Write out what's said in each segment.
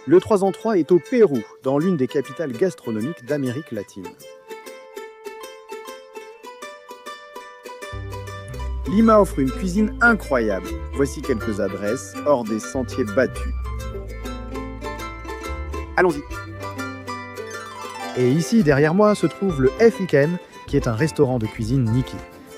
Le 3 en 3 est au Pérou, dans l'une des capitales gastronomiques d'Amérique latine. Lima offre une cuisine incroyable. Voici quelques adresses hors des sentiers battus. Allons-y. Et ici, derrière moi, se trouve le F-Iken, qui est un restaurant de cuisine Nikkei.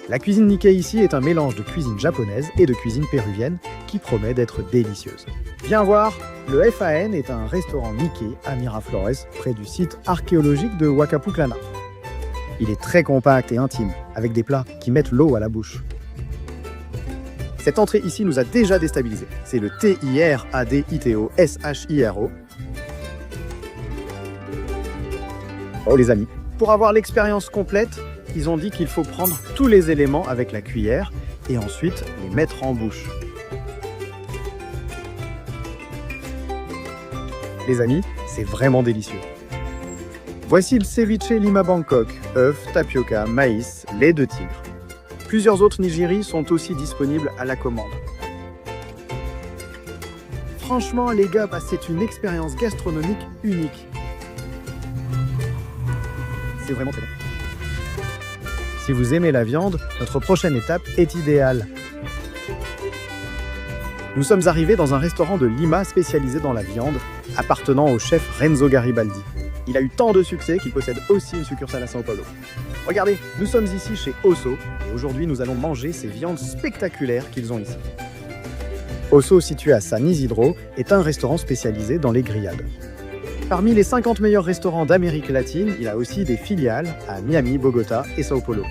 La cuisine Nikkei ici est un mélange de cuisine japonaise et de cuisine péruvienne qui promet d'être délicieuse. Viens voir, le FAN est un restaurant Nikkei à Miraflores, près du site archéologique de Huacapuclana. Il est très compact et intime, avec des plats qui mettent l'eau à la bouche. Cette entrée ici nous a déjà déstabilisés. C'est le TIRADITO-SHIRO. Oh les amis, pour avoir l'expérience complète, ils ont dit qu'il faut prendre tous les éléments avec la cuillère et ensuite les mettre en bouche. Les amis, c'est vraiment délicieux. Voici le ceviche Lima Bangkok, œufs, tapioca, maïs, lait de tigre. Plusieurs autres nigiri sont aussi disponibles à la commande. Franchement les gars, c'est une expérience gastronomique unique. C'est vraiment très bon. Si vous aimez la viande, notre prochaine étape est idéale. Nous sommes arrivés dans un restaurant de Lima spécialisé dans la viande, appartenant au chef Renzo Garibaldi. Il a eu tant de succès qu'il possède aussi une succursale à São Paulo. Regardez, nous sommes ici chez Osso, et aujourd'hui nous allons manger ces viandes spectaculaires qu'ils ont ici. Osso, situé à San Isidro, est un restaurant spécialisé dans les grillades. Parmi les 50 meilleurs restaurants d'Amérique latine, il a aussi des filiales à Miami, Bogota et São Paulo.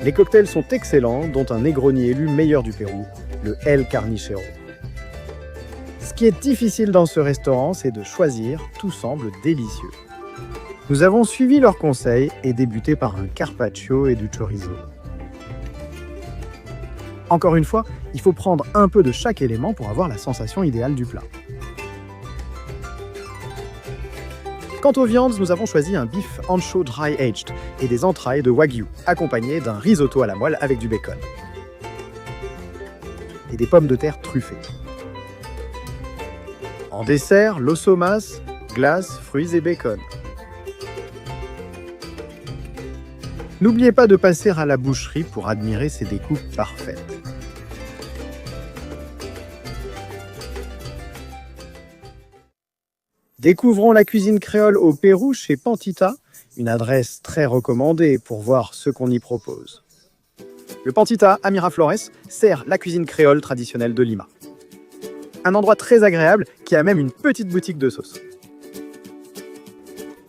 Les cocktails sont excellents, dont un Negroni élu meilleur du Pérou, le El Carnichero. Ce qui est difficile dans ce restaurant, c'est de choisir, tout semble délicieux. Nous avons suivi leurs conseils et débuté par un carpaccio et du chorizo. Encore une fois, il faut prendre un peu de chaque élément pour avoir la sensation idéale du plat. Quant aux viandes, nous avons choisi un beef ancho dry aged et des entrailles de wagyu, accompagnées d'un risotto à la moelle avec du bacon. Et des pommes de terre truffées. En dessert, l'osso mas, glace, fruits et bacon. N'oubliez pas de passer à la boucherie pour admirer ces découpes parfaites. Découvrons la cuisine créole au Pérou chez Pantita, une adresse très recommandée pour voir ce qu'on y propose. Le Pantita à Miraflores sert la cuisine créole traditionnelle de Lima. Un endroit très agréable qui a même une petite boutique de sauces.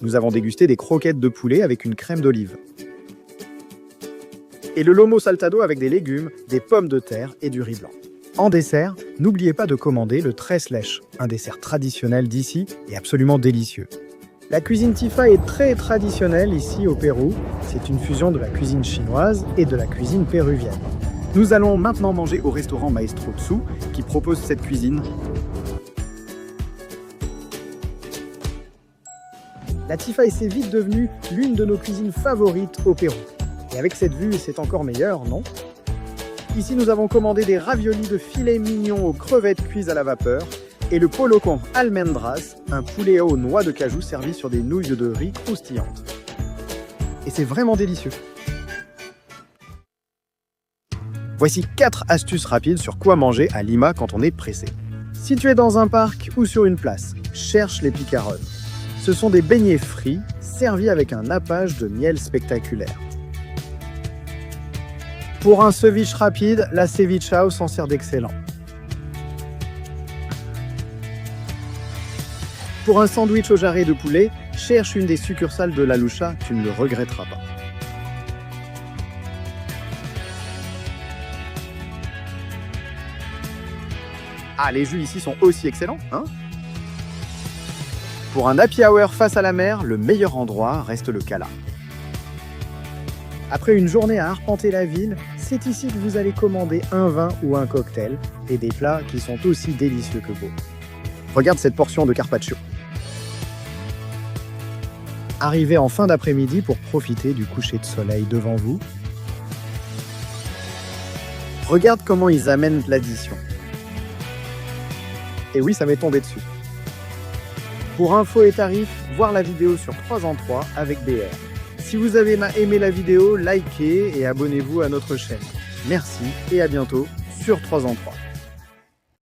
Nous avons dégusté des croquettes de poulet avec une crème d'olive. Et le lomo saltado avec des légumes, des pommes de terre et du riz blanc. En dessert, n'oubliez pas de commander le tres leches, un dessert traditionnel d'ici et absolument délicieux. La cuisine Tifa est très traditionnelle ici au Pérou. C'est une fusion de la cuisine chinoise et de la cuisine péruvienne. Nous allons maintenant manger au restaurant Maestro Tsu qui propose cette cuisine. La Tifa est vite devenue l'une de nos cuisines favorites au Pérou. Et avec cette vue, c'est encore meilleur, non ? Ici, nous avons commandé des raviolis de filet mignon aux crevettes cuites à la vapeur et le polo con almendras, un poulet aux noix de cajou servi sur des nouilles de riz croustillantes. Et c'est vraiment délicieux. Voici 4 astuces rapides sur quoi manger à Lima quand on est pressé. Si tu es dans un parc ou sur une place, cherche les picarones. Ce sont des beignets frits servis avec un nappage de miel spectaculaire. Pour un ceviche rapide, la cevichao s'en sert d'excellent. Pour un sandwich au jarret de poulet, cherche une des succursales de La Lucha, tu ne le regretteras pas. Ah, les jus ici sont aussi excellents, hein ? Pour un happy hour face à la mer, le meilleur endroit reste le Cala. Après une journée à arpenter la ville, c'est ici que vous allez commander un vin ou un cocktail et des plats qui sont aussi délicieux que beaux. Regarde cette portion de carpaccio. Arrivez en fin d'après-midi pour profiter du coucher de soleil devant vous. Regarde comment ils amènent l'addition. Et oui, ça m'est tombé dessus. Pour infos et tarifs, voir la vidéo sur 3 en 3 avec BR. Si vous avez aimé la vidéo, likez et abonnez-vous à notre chaîne. Merci et à bientôt sur 3 en 3.